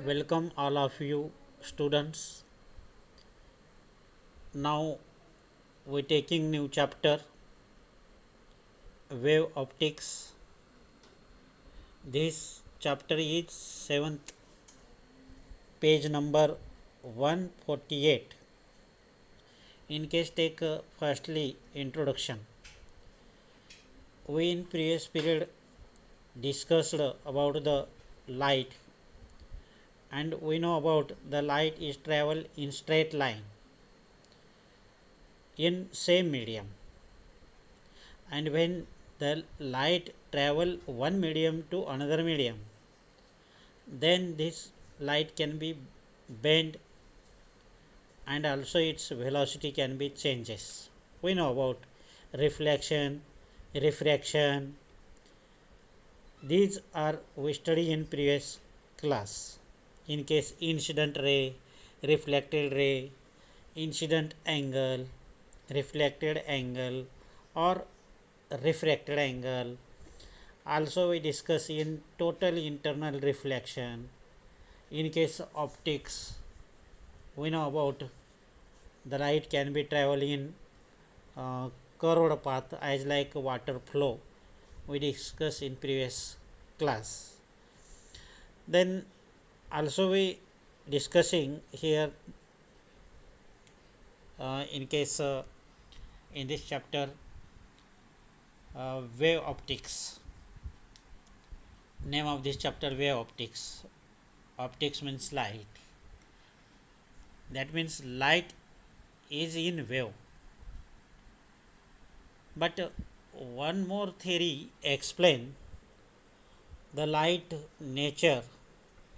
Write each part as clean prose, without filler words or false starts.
Welcome all of you students. Now we taking new chapter wave optics. This chapter is 7th, page number 148. In case take firstly introduction. We in previous period discussed about the light, and we know about the light is travel in straight line in same medium, and when the light travel one medium to another medium, then this light can be bent and also its velocity can be changes. We know about reflection, refraction. These are we study in previous class. In case incident ray, reflected ray, incident angle, reflected angle, or refracted angle. Also we discuss in total internal reflection. In case optics, we know about the light can be traveling in curved path as like water flow. We discussed in previous class. Then also we discussing here in case in this chapter wave optics. Name of this chapter wave optics. Optics means light. That means light is in wave. But one more theory explain the light nature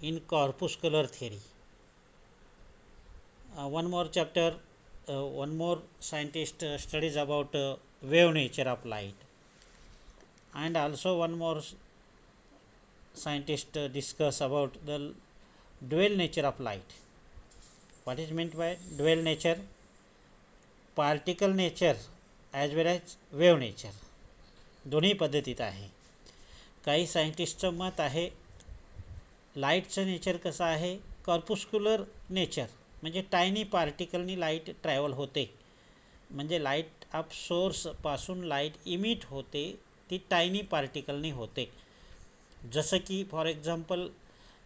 in corpuscular theory. One more scientist studies about wave nature of light, and also one more scientist discuss about the dual nature of light. What is meant by dual nature? Particle nature as well as wave nature दोन्ही पद्धतीत आहे. काही सायंटिस्टचं मत आहे लाईटचं nature कसं आहे, कॉर्पुस्क्युलर nature म्हणजे टायनी पार्टिकलनी लाईट ट्रॅव्हल होते, म्हणजे लाईट ऑफ सोर्सपासून लाईट इमिट होते ती टायनी पार्टिकलनी होते. जसं की फॉर एक्झाम्पल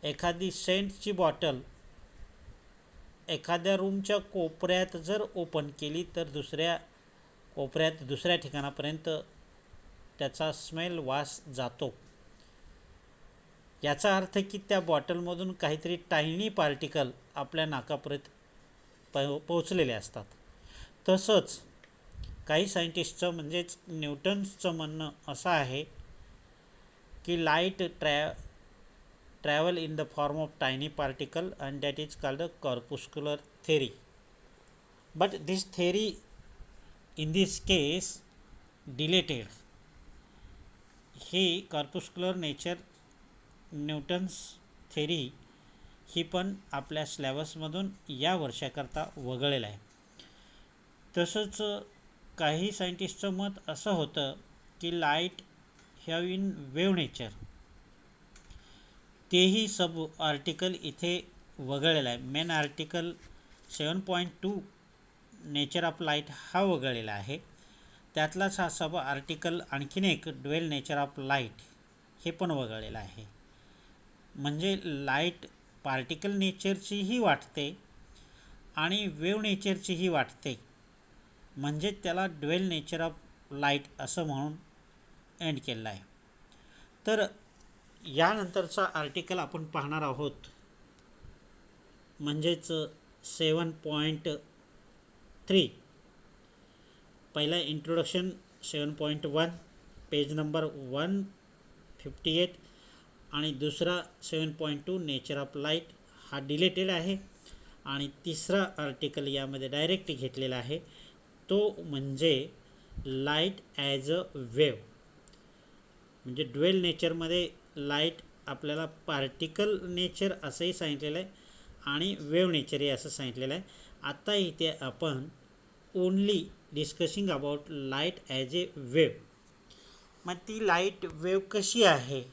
एखादी सेंटची बॉटल एखाद्या रूमच्या कोपऱ्यात जर ओपन केली तर दुसऱ्या कोपऱ्यात दुसऱ्या ठिकाणापर्यंत त्याचा स्मेल वास जातो. याचा अर्थ की त्या बॉटलमधून काहीतरी टायनी पार्टिकल आपल्या नाकापर्यंत पोचलेले असतात. तसंच काही सायंटिस्टचं म्हणजेच न्यूटन्सचं म्हणणं असं आहे की light travel in the form of tiny particle and that is called a corpuscular theory. But this theory in this case dilated. ही कॉर्पुस्क्युलर नेचर न्यूटन्स थेरी ही पण आपल्या सिलेबसमधून या वर्षाकरता वगळलेलं आहे. तसंच काही सायंटिस्टचं मत असं होतं की light have in wave nature, तेही सब आर्टिकल इथे वगळलेला आहे. Main article 7.2 nature of light हा वगळलेला आहे. त्यातलाच हा सब आर्टिकल आणखीन एक ड्वेल नेचर ऑफ लाईट हे पण वगळलेलं आहे. म्हणजे लाईट पार्टिकल नेचरचीही वाटते आणि वेव्ह नेचरचीही वाटते, म्हणजे त्याला ड्वेल नेचर ऑफ लाईट असं म्हणून एंड केलेलं आहे. तर यानंतरचा आर्टिकल आपण पाहणार आहोत म्हणजेच 7.3. पहिला इंट्रोडक्शन 7.1 पेज नंबर 158 आणि दुसरा 7.2 नेचर ऑफ लाईट हा डिलेटेड आहे. आणि तिसरा आर्टिकल यामध्ये डायरेक्ट घेतलेला आहे तो म्हणजे लाईट ॲज अ वेव्ह. म्हणजे ड्वेल नेचरमध्ये लाईट आपल्याला पार्टिकल नेचर असंही सांगितलेलं आहे आणि वेव्ह नेचरही असं सांगितलेलं आहे. आता इथे आपण only discussing about light as A wave. मग ती लाईट वेव्ह कशी आहे?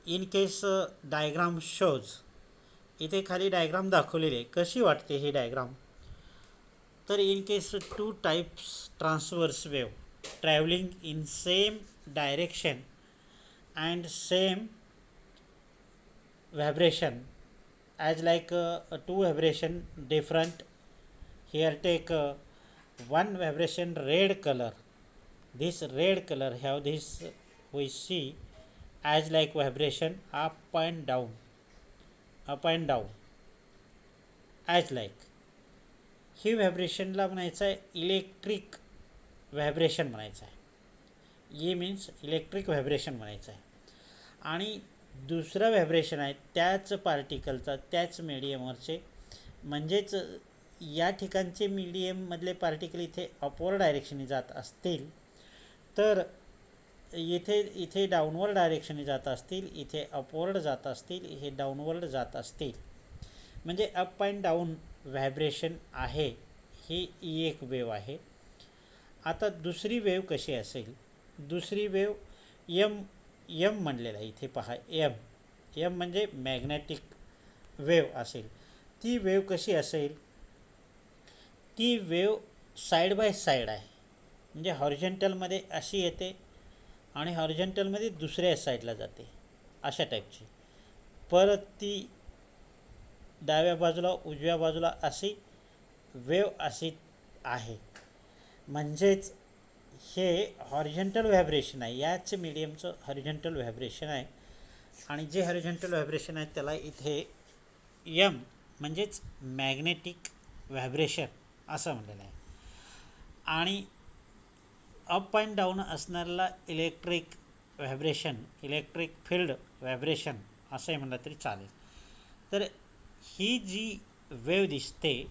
इन केस डायग्राम शोज इथे खाली डायग्राम दाखवलेली आहे. कशी वाटते ही डायग्राम? तर in case two types transverse wave travelling in same direction and same vibration as like two vibration different. Here take one vibration red color. This red color have this we see as like vibration up and down as like. ही व्हायब्रेशनला म्हणायचं आहे electric vibration म्हणायचं आहे. Means electric vibration म्हणायचं आहे. आणि दुसरं vibration आहे त्याच पार्टिकलचा त्याच मीडियमवरचे, म्हणजेच या ठिकाणचे मीडियममधले पार्टिकल इथे अपवर्ड डायरेक्शने जात असतील तर इथे डाऊनवर्ड डायरेक्शने जात असतील, इथे अपवर्ड जात असतील, हे डाऊनवर्ड जात असतील, म्हणजे अप अँड डाऊन व्हायब्रेशन आहे. ही एक वेव आहे. आता दुसरी वेव कशी असेल? दुसरी वेव यम म्हणलेलं आहे इथे पहा. यम म्हणजे मॅग्नेटिक वेव असेल. ती वेव कशी असेल? ती वेव साईड बाय साईड आहे, म्हणजे हॉरिझॉन्टलमध्ये अशी येते आणि हॉरिझॉन्टलमध्ये दुसऱ्या साईडला जाते, अशा टाईपची. परत ती डाव्या बाजूला उजव्या बाजूला अशी वेव अशी आहे. म्हणजेच हे हॉरिझॉन्टल व्हायब्रेशन आहे, याच मीडियमचं हॉरिझॉन्टल व्हायब्रेशन आहे. आणि जे हॉरिझॉन्टल व्हायब्रेशन आहे त्याला इथे यम म्हणजेच मॅग्नेटिक व्हायब्रेशन असं म्हणलेलं आहे. आणि अप अँड डाऊन असणाऱ्याला electric vibration, electric field vibration असंही म्हणलं तरी चालेल. तर ही जी वेव दिसते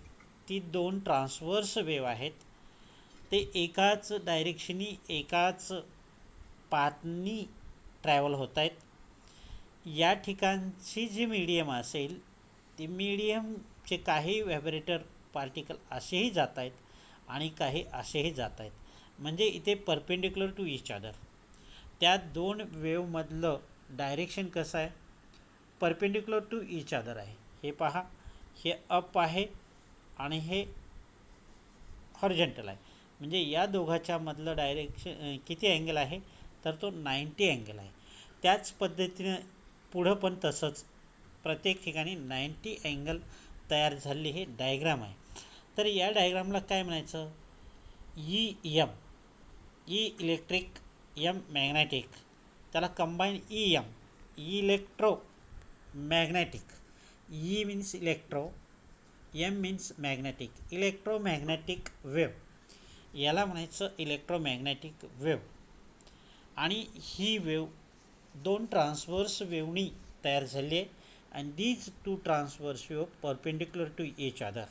ती दोन ट्रान्सवर्स वेव आहेत. ते एकाच डायरेक्शनी एकाच पाथनी ट्रॅव्हल होत आहेत. या ठिकाणची जी मीडियम असेल ती मीडियमचे काही व्हायब्रेटर पार्टिकल असेही जात आहेत आणि काही असेही जात आहेत. म्हणजे इथे परपेंडिक्युलर टू ईच अदर. त्या दोन वेवमधलं डायरेक्शन कसं आहे? परपेंडिक्युलर टू ईच अदर आहे. हे पहा, हे अप आहे आणि हे हॉरिझॉन्टल आहे. म्हणजे या दोघाच्या मधलं डायरेक्शन किती अँगल आहे? तर तो 90 अँगल आहे. त्याच पद्धतीनं पुढं पण तसंच प्रत्येक ठिकाणी 90 अँगल तयार झालेली हे डायग्राम आहे. तर या डायग्रामला काय म्हणायचं? एम इलेक्ट्रिक, एम मॅग्नेटिक, त्याला combine M electro magnetic. Means electro, M means magnetic. Electromagnetic wave याला म्हणायचं इलेक्ट्रोमॅग्नेटिक वेव. आणि ही वेव दोन ट्रान्सवर्स वेवनी तयार झाली आहे. And these two transverse wave perpendicular to each other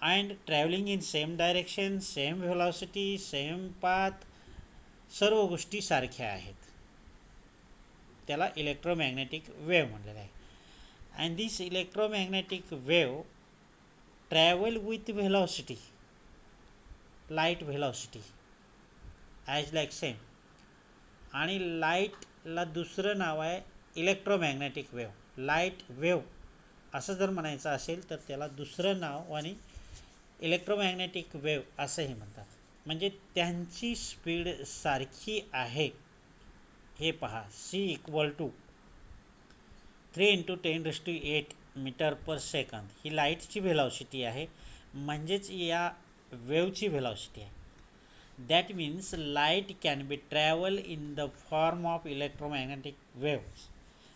and travelling in same direction, same velocity, same path, सर्व गोष्टी सारख्या आहेत. त्याला इलेक्ट्रोमॅग्नेटिक वेव म्हणलेलं आहे. And this electromagnetic wave travel with velocity, light velocity as like same. आणि लाईटला दुसरं नाव आहे इलेक्ट्रोमॅग्नेटिक वेव. लाईट वेव असं जर म्हणायचं असेल तर त्याला दुसरं नाव आणि इलेक्ट्रोमॅग्नेटिक वेव असंही म्हणतात. म्हणजे त्यांची स्पीड सारखी आहे. हे पहा, C = 3 × 10⁸ मीटर पर सेकंद ही लाईटची व्हेलॉसिटी आहे. म्हणजेच या वेवची व्हेलॉसिटी आहे. That means light can be travel in the form of electromagnetic waves.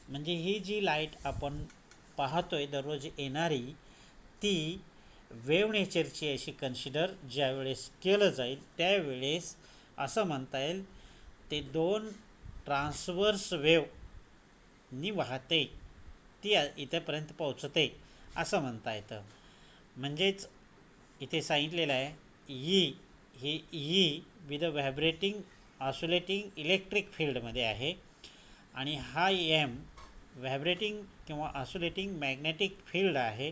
म्हणजे ही जी लाईट आपण पाहतोय दररोज येणारी ती वेव नेचरची अशी कन्सिडर ज्यावेळेस केलं जाईल त्यावेळेस असं म्हणता येईल ते दोन ट्रान्सवर्स वेवनी वाहते, ती इथेपर्यंत पोहोचते असं म्हणता येतं. म्हणजेच इथे सांगितलेलं आहे ही with a vibrating oscillating electric फील्डमध्ये आहे आणि हा एम व्हायब्रेटिंग किंवा ऑसिलेटिंग मॅग्नेटिक फील्ड आहे.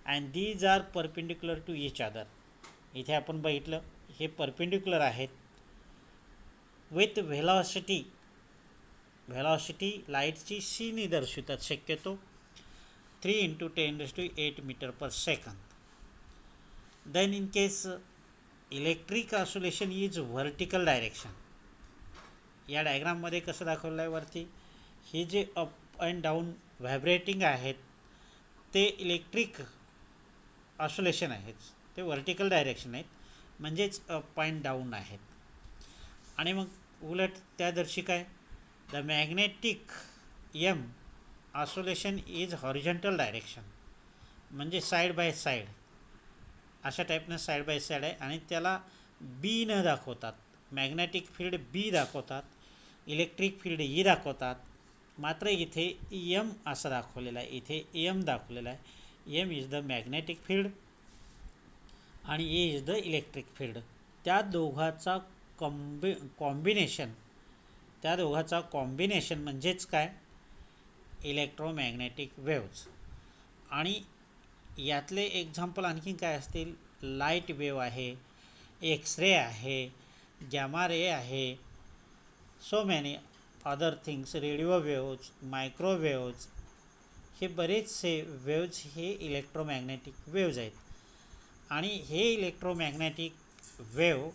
And these are perpendicular to each other. इथे आपण बघितलं हे परपेंडिक्युलर आहेत विथ व्हेलॉसिटी लाईटची C ने दर्शवतात शक्यतो. 3 × 10⁸ metre per second. Then in case electric oscillation is vertical direction. या डायग्राममध्ये कसं दाखवलं आहे वरती, हे जे अप अँड डाऊन व्हायब्रेटिंग आहेत ते इलेक्ट्रिक ऑसिलेशन आहेत, ते व्हर्टिकल डायरेक्शन आहेत, म्हणजेच अप अँड डाऊन आहेत. आणि मग उलट त्यादर्शी काय, the magnetic M oscillation is horizontal direction, म्हणजे साईड बाय साईड अशा टाईपनं साईड बाय साईड आहे आणि त्याला बी न दाखवतात. मॅग्नेटिक फील्ड बी दाखवतात, इलेक्ट्रिक फील्ड ई दाखवतात. मात्र इथे एम असं दाखवलेलं आहे, इथे एम दाखवलेलं आहे. M is the magnetic field आणि A is the electric field. त्या दोघाचा कॉम्बिनेशन म्हणजेच काय, इलेक्ट्रोमॅग्नेटिक वेव्ज. आणि यातले एक्झाम्पल आणखीन काय असतील, लाईट वेव आहे, एक्स रे आहे, गॅमा रे आहे, so many other things, radio waves, microwaves, हे बरेचसे वेव्ज हे इलेक्ट्रोमॅग्नेटिक वेव्ज आहेत. आणि हे electromagnetic wave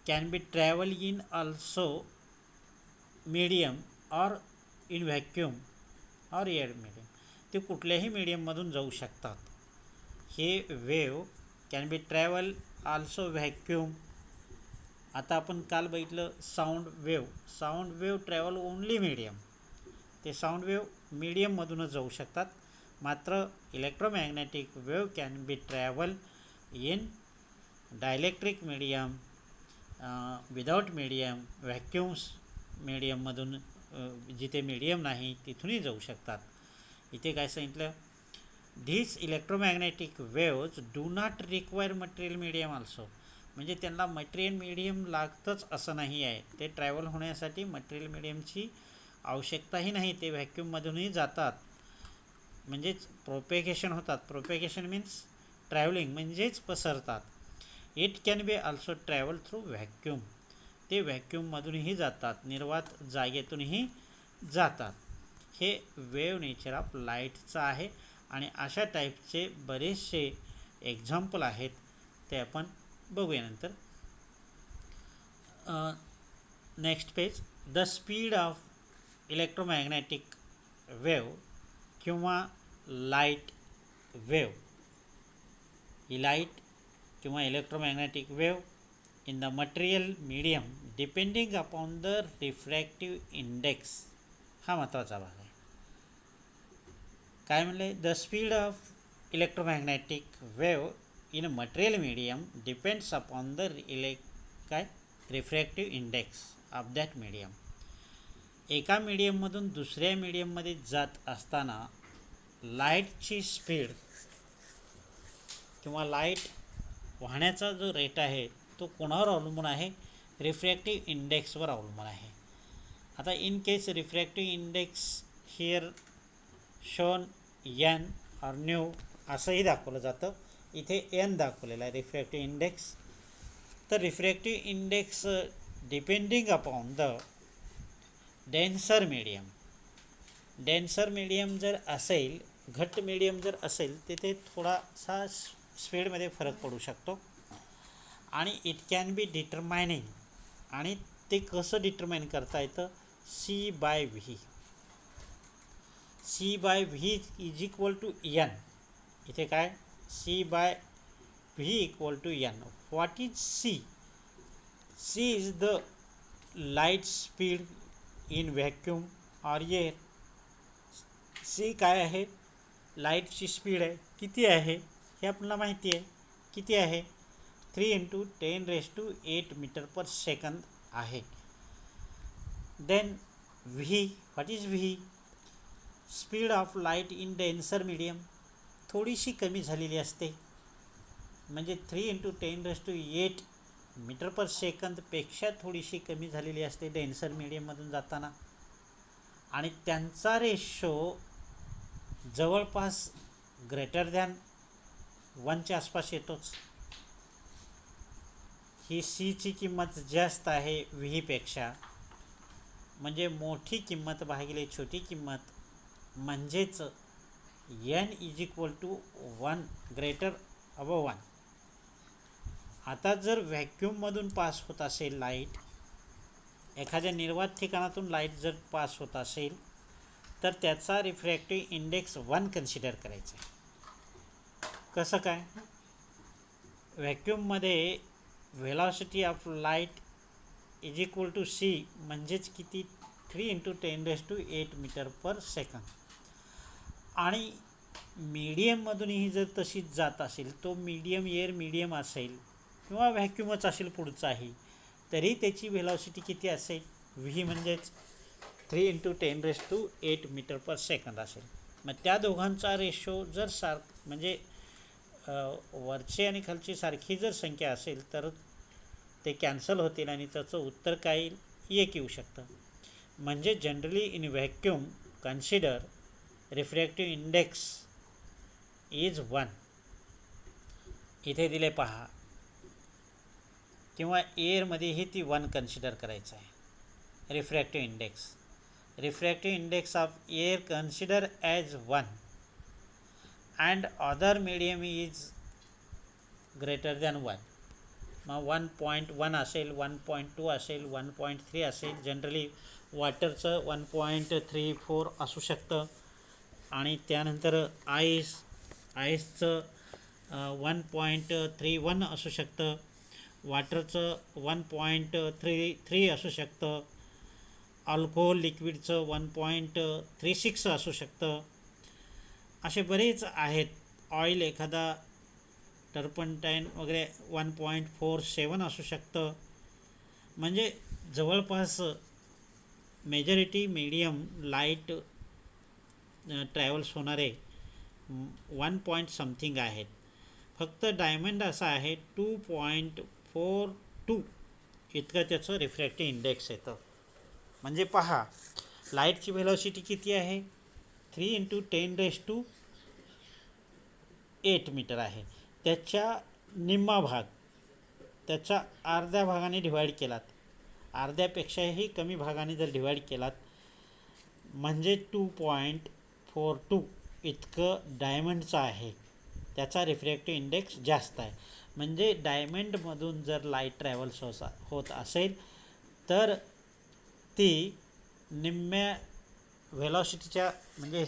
can be travel in also medium or in vacuum or air medium. ते कुठल्याही मीडियममधून जाऊ शकतात. हे wave can be travel also vacuum. आता आपण काल बघितलं sound wave travel only medium. ते साऊंड वेव मीडियममधूनच जाऊ शकतात. मात्र electromagnetic wave can be travel in dielectric medium, without medium, vacuums मीडियममधून, जिथे मीडियम नाही तिथूनही जाऊ शकतात. इथे काय सांगितलं, this electromagnetic waves do not require material medium also. म्हणजे त्यांना मटेरियल मीडियम लागतंच असं नाही आहे. ते ट्रॅव्हल होण्यासाठी मटेरियल मीडियमची आवश्यकताही नाही. ते व्हॅक्यूममधूनही जातात, म्हणजेच प्रोपेगेशन होतात. प्रोपेगेशन मीन्स ट्रॅव्हलिंग, म्हणजेच पसरतात. It can be also travel through vacuum. ते व्हॅक्यूममधूनही जातात, निर्वात जागेतूनही जातात. हे वेव्ह नेचर ऑफ लाईटचं आहे. आणि अशा टाईपचे बरेचसे एक्झाम्पल आहेत, ते आपण बघूया नंतर. Next page, the speed of electromagnetic wave किंवा लाईट वेव्ह. ही लाईट किंवा electromagnetic wave in the material medium depending upon the refractive index. हा महत्त्वाचा भाग आहे. काय म्हणले, the speed of electromagnetic wave in material medium depends upon the refractive index of that medium. एका मीडियममधून दुसऱ्या मीडियममध्ये जात असताना लाईटची स्पीड किंवा लाईट वाहण्याचा जो रेट आहे तो कोणावर अवलंबून आहे, रिफ्रॅक्टिव्ह इंडेक्सवर अवलंबून आहे. आता in case refractive index here shown N or nu असंही दाखवलं जातं. इथे एन दाखवलेला आहे रिफ्रॅक्टिव्ह इंडेक्स. तर refractive index depending upon the denser medium. Denser medium जर असेल, घट्ट मीडियम जर असेल, तिथे थोडासा स्पीडमध्ये फरक पडू शकतो. आणि इट कॅन बी डिटरमायनिंग. आणि ते कसं डिटरमाइन करता येतं, C/V. C/V is equal to N. इथे काय, C/V equal to N. What is C? C is the light speed in vacuum or air. C काय आहे, लाईटची स्पीड आहे. किती आहे हे आपल्याला माहिती आहे. किती आहे, 3 × 10⁸ मीटर पर सेकंद आहे. Then V, what is V? Speed of light in denser medium थोडीशी कमी झालेली असते, म्हणजे 3 × 10⁸ मीटर पर सेकंदपेक्षा थोडीशी कमी झालेली असते डेन्सर मीडियममधून जाताना. आणि त्यांचा रेशो जवळपास ग्रेटर दॅन 1च्या आसपास येतोच. ही Cची किंमत जास्त आहे Vपेक्षा, म्हणजे मोठी किंमत भागिले छोटी किंमत, म्हणजेच N is equal to 1 greater above 1. आता जर व्हॅक्यूममधून पास होत असेल लाईट, एखाद्या निर्वात ठिकाणातून लाईट जर पास होत असेल तर त्याचा रिफ्रॅक्टिव्ह इंडेक्स 1 कन्सिडर करायचा आहे. कसं काय? व्हॅक्यूममध्ये velocity of light is equal to C म्हणजेच किती 3 × 10⁸ मीटर पर सेकंद. आणि मीडियममधूनही जर तशीच जात असेल, तो मीडियम एअर मीडियम असेल किंवा व्हॅक्यूमच असेल पुढचाही, तरी त्याची व्हेलॉसिटी किती असेल? व्ही म्हणजेच 3 × 10⁸ मीटर पर सेकंद असेल. मग त्या दोघांचा रेशो जर म्हणजे वरची आणि खालची सारखी जर संख्या असेल तर ते कॅन्सल होतील आणि त्याचं उत्तर काय येईल? 1 येऊ शकतं. म्हणजे generally in vacuum consider refractive index is 1. इथे दिले पहा, किंवा एअरमध्येही ती 1 कन्सिडर करायचं आहे. Refractive index of air consider as 1 and other medium is greater than 1. मग 1.1 असेल, 1.2 असेल, 1.3 असेल. जनरली वॉटरचं 1.34 असू शकतं. आणि त्यानंतर आईसचं 1.31 असू शकतं. वॉटरचं 1.33 असू शकतं. अल्कोहोल लिक्विडचं 1.36 असू शकतं. असे बरेच आहेत. ऑइल एखादा टर्पंटाईन वगैरे 1.47 असू शकतं. म्हणजे जवळपास मेजॉरिटी मीडियम लाईट ट्रॅव्हल्स होणारे 1 समथिंग आहेत. फक्त डायमंड असा आहे 2.42 इतकं त्याचं रिफ्रॅक्टिव्ह इंडेक्स येतं. म्हणजे पहा, लाईटची व्हेलॉसिटी किती आहे? 3 × 10⁸ मीटर आहे. त्याच्या निम्मा भाग त्याच्या अर्ध्या भागाने डिवाईड केलात, अर्ध्यापेक्षाही कमी भागाने जर डिवाईड केलात, म्हणजे 2.42 इतकं डायमंडचं आहे. त्याचा रिफ्रॅक्टिव्ह इंडेक्स जास्त आहे. म्हणजे डायमंडमधून जर लाईट ट्रॅव्हल्स होत असेल तर ती निम्म्या व्हेलॉसिटीच्या म्हणजे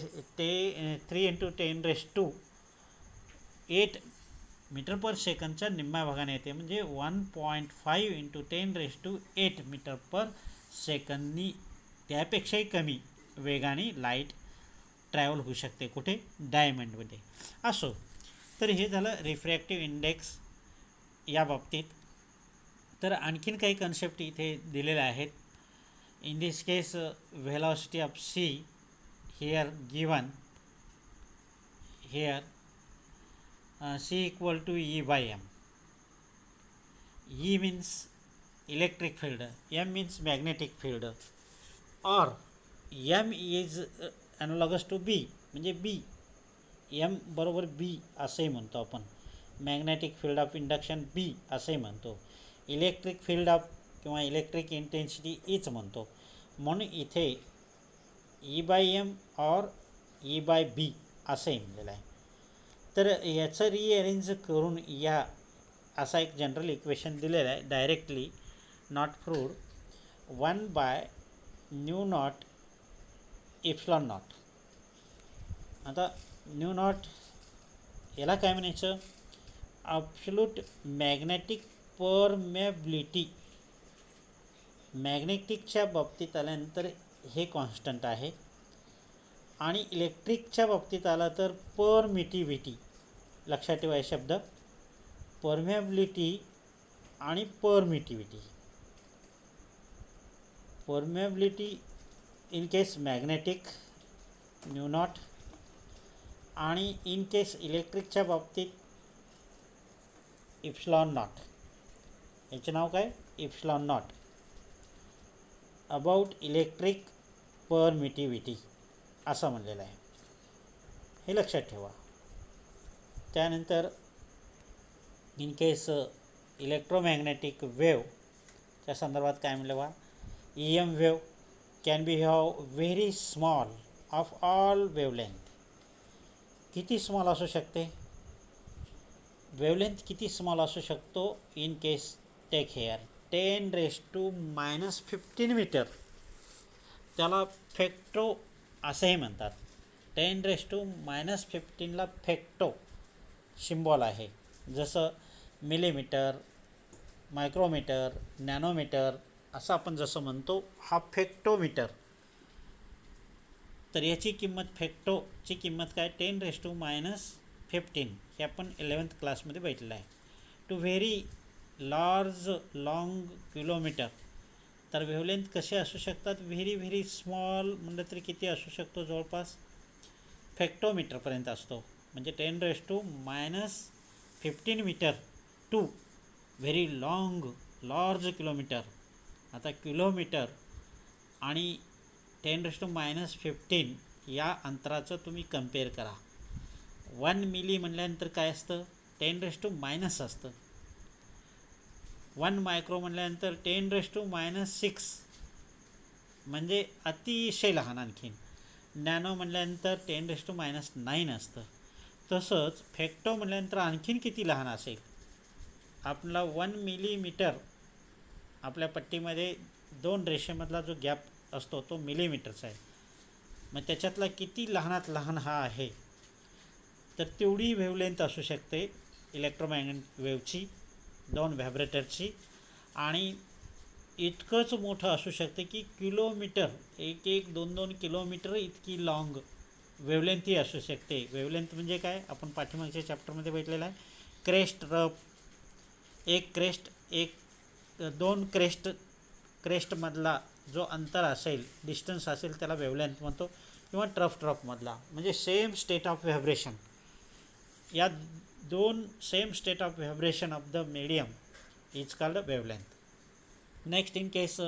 3 × 10⁸ मीटर पर सेकंदच्या निम्म्या भागाने येते. म्हणजे 1.5 × 10⁸ मीटर पर सेकंदनी त्यापेक्षाही कमी वेगाने लाईट ट्रॅव्हल होऊ शकते. कुठे? डायमंडमध्ये. असो, तर हे झालं रिफ्रॅक्टिव्ह इंडेक्स या बाबतीत. तर आणखीन काही कन्सेप्ट इथे दिलेल्या आहेत. In this case velocity of see here given here C equal to E/m. E means electric field, M means magnetic field, or M is analogous to B, म्हणजे B, M बरोबर B असे म्हणतो आपण. Magnetic field of induction B असे म्हणतो. Electric field of किंवा electric intensity Eच म्हणतो. म्हणून इथे E/m और E/b असं म्हणलेलं आहे. तर याचं रिअरेंज करून या असा एक जनरल इक्वेशन दिलेला आहे. Directly not proved. 1/μ0 ε0. आता μ0 याला काय म्हणायचं? Absolute magnetic permeability. मॅग्नेटिकच्या बाबतीत आल्यानंतर हे कॉन्स्टंट आहे आणि इलेक्ट्रिकच्या बाबतीत आला तर परमिटिव्हिटी. लक्षात ठेवा हे शब्द, परमेबिलिटी आणि permittivity. Permeability in case magnetic μ0 आणि इन केस इलेक्ट्रिकच्या बाबतीत ε0. याचे नाव काय? ε0. अबाउट इलेक्ट्रिक परमिटिव्हिटी असं म्हणलेलं आहे. हे लक्षात ठेवा. त्यानंतर इन केस इलेक्ट्रोमॅग्नेटिक वेव्हच्या संदर्भात काय म्हणलं बा? EM wave can be have very small of all wavelength. किती स्मॉल असू शकते? वेवलेंथ किती स्मॉल असू शकतो? In case take here 10⁻⁻15 metre, त्याला फेक्टो असंही म्हणतात. 10⁻⁻15ला फेक्टो सिम्बॉल आहे. जसं मिलीमीटर, मायक्रोमीटर, नॅनोमीटर असं आपण जसं म्हणतो, हा फेक्टोमीटर. तर याची किंमत, फेक्टोची किंमत काय? 10⁻⁻15. हे आपण 11th क्लासमध्ये भेटलेलं आहे. To very large long kilometre. तर वेव्हलेंथ कसे असू शकतात? व्हेरी स्मॉल म्हणलं तरी किती असू शकतो? जवळपास फेक्टोमीटरपर्यंत असतो. म्हणजे 10⁻⁻15 metre to very large kilometre. आता किलोमीटर आणि 10⁻⁻15 या अंतराचं तुम्ही कम्पेअर करा. 1 मिली म्हणल्यानंतर काय असतं? 10⁻⁻ असतं. 1 मायक्रो म्हणल्यानंतर 10⁻⁻6, म्हणजे अतिशय लहान. आणखीन नॅनो म्हणल्यानंतर 10⁻⁹ असतं. तसंच फेक्टो म्हणल्यानंतर आणखीन किती लहान असेल? आपला 1 मिलीमीटर, आपल्या पट्टीमध्ये 2 रेषेमधला जो गॅप असतो तो मिलीमीटरचा आहे. मग त्याच्यातला किती लहानात लहान हा आहे? तर तेवढी वेव्हलेंथ असू शकते इलेक्ट्रोमॅग्नेटिक वेव्हची, 2 व्हायब्रेटरची. आणि इतकंच मोठं असू शकते की किलोमीटर, 1-2 किलोमीटर इतकी लॉंग वेव्हलेंथही असू शकते. वेव्हलेंथ म्हणजे काय? आपण पाठीमागच्या चॅप्टरमध्ये भेटलेलं आहे. क्रेस्ट रफ, एक क्रेस्ट, 2 क्रेस्टमधला जो अंतर असेल, डिस्टन्स असेल, त्याला वेव्हलेंथ म्हणतो. किंवा ट्रफमधला, म्हणजे सेम स्टेट ऑफ व्हायब्रेशन. या 2 same state of vibration of the medium is called wavelength. Next, in case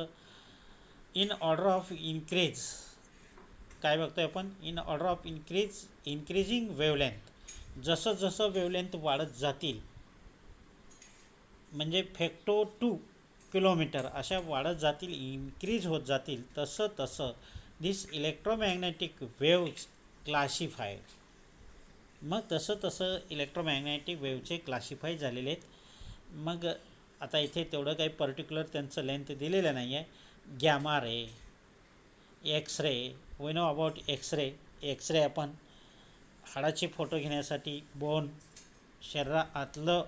in order of increase, काय बघतोय आपण? In order of increasing wavelength. जसं जसं वेव्हलेंथ वाढत जातील, म्हणजे फेक्टो 2 किलोमीटर अशा वाढत जातील, इन्क्रीज होत जातील, तसं तसं दिस इलेक्ट्रोमॅग्नेटिक वेव्ज क्लासिफाईड. मग तसं तसं इलेक्ट्रोमॅग्नेटिक वेव्हचे क्लासिफाय झालेले आहेत. मग आता इथे तेवढं काही पर्टिक्युलर त्यांचं लेंथ दिलेलं नाही आहे. Gamma ray, X-ray, we know about X-ray. X-ray आपण हाडाचे फोटो घेण्यासाठी, बोन, शरीरातलं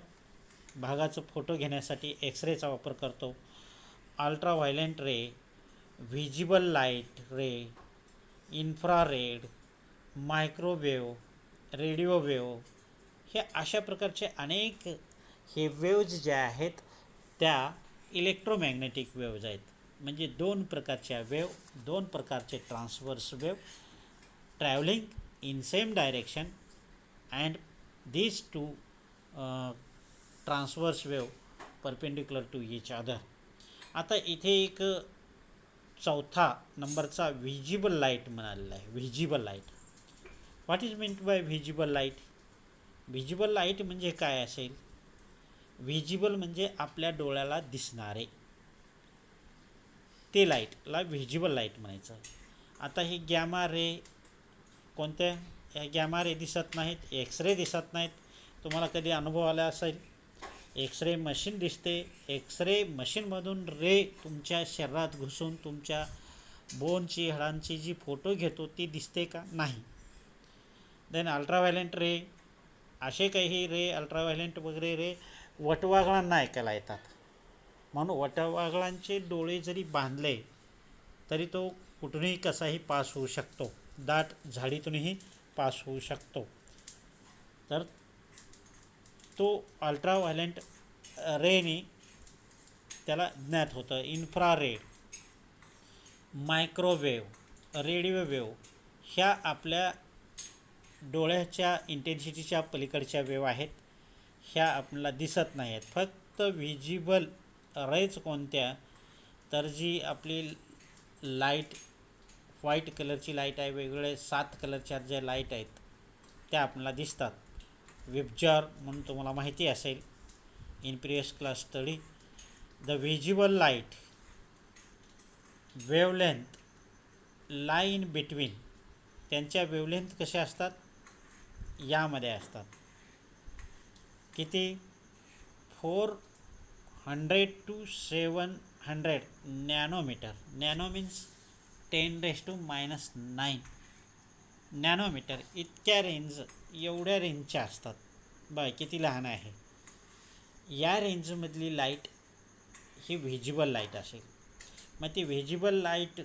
भागाचं फोटो घेण्यासाठी एक्स-रेचा वापर करतो. अल्ट्राव्हायलेंट रे, व्हिजिबल लाईट रे, इन्फ्रारेड, मायक्रोवेव्ह, रेडिओ वेव्ह, हे अशा प्रकारचे अनेक हे वेव्ज ज्या आहेत त्या इलेक्ट्रोमॅग्नेटिक वेव्ज आहेत. म्हणजे 2 प्रकारच्या वेव्ह, 2 प्रकारचे transverse wave travelling in same direction and these 2 transverse wave perpendicular to each other. आता इथे एक चौथा नंबरचा व्हिजिबल लाईट म्हणालेला आहे. Visible light, what is meant by visible light? Visible light म्हणजे काय असेल? व्हिजिबल म्हणजे आपल्या डोळ्याला दिसणारे, ते लाईटला व्हिजिबल लाईट म्हणायचं. आता ही गॅमा रे, कोणत्या? या गॅमा रे दिसत नाहीत, एक्स-रे दिसत नाहीत. तुम्हाला कधी अनुभव आला असेल, एक्स-रे मशीन दिसते, एक्स-रे मशीनमधून रे तुमच्या शरीरात घुसून तुमच्या बोनची, हाडांची जी फोटो घेतो ती दिसते का? नाही. देन अल्ट्राव्हायलेंट रे, असे काही रे, अल्ट्राव्हायलेंट वगैरे रे वटवाघळांना ऐकायला येतात. म्हणून वटवाघळांचे डोळे जरी बांधले तरी तो कुठूनही कसाही पास होऊ शकतो, दाट झाडीतूनही पास होऊ शकतो. तर तो अल्ट्राव्हायलेंट रेने त्याला ज्ञात होतं. इन्फ्रारेड, मायक्रोवेव्ह, रेडिओ वेव्ह ह्या आपल्या डोळ्याच्या इंटेन्सिटीच्या पलीकडच्या वेव्ह आहेत. ह्या आपल्याला दिसत नाही आहेत. फक्त व्हिजिबल रेज कोणत्या? तर जी आपली लाईट, व्हाईट कलरची लाईट आहे, वेगवेगळे 7 कलरच्या ज्या लाईट आहेत त्या आपल्याला दिसतात. विबजर म्हणून तुम्हाला माहिती असेल in previous class study. The visible light wavelength line between, त्यांच्या वेवलेंथ कशा असतात? यामध्ये असतात. किती? 400 to 700 nanometre. Nano means 10⁻⁹ nanometre इतक्या रेंज, एवढ्या रेंजच्या असतात. बघा किती लहान आहे. या रेंजमधली लाईट ही व्हिजिबल लाईट असेल. मग ती व्हिजिबल लाईट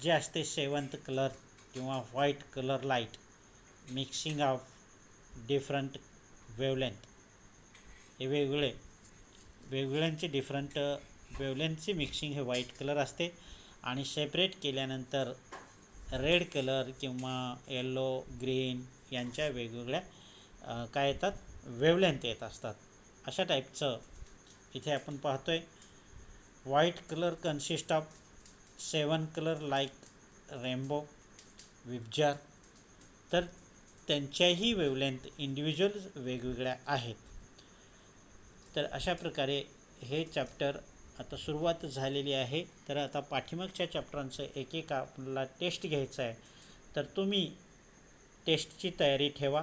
जे असते, सेवंथ कलर किंवा white colour light, mixing of different wavelength, हे वेगवेगळ्यांचे डिफरंट वेवलेंथची मिक्सिंग हे व्हाईट कलर असते. आणि सेपरेट केल्यानंतर रेड कलर किंवा येलो, ग्रीन यांच्या वेगवेगळ्या काय येतात, वेवलेंथ येत असतात. अशा टाईपचं इथे आपण पाहतो आहे. White colour consist of 7 colour like rainbow, VIBGYOR. तर त्यांच्याही वेवलेंथ इंडिव्हिज्युअल वेगवेगळ्या आहेत. तर अशा प्रकारे हे चॅप्टर आता सुरुवात झालेली आहे. तर आता पाठीमागच्या चॅप्टरांचं एक एक आपल्याला टेस्ट घ्यायचं आहे. तर तुम्ही टेस्टची तयारी ठेवा.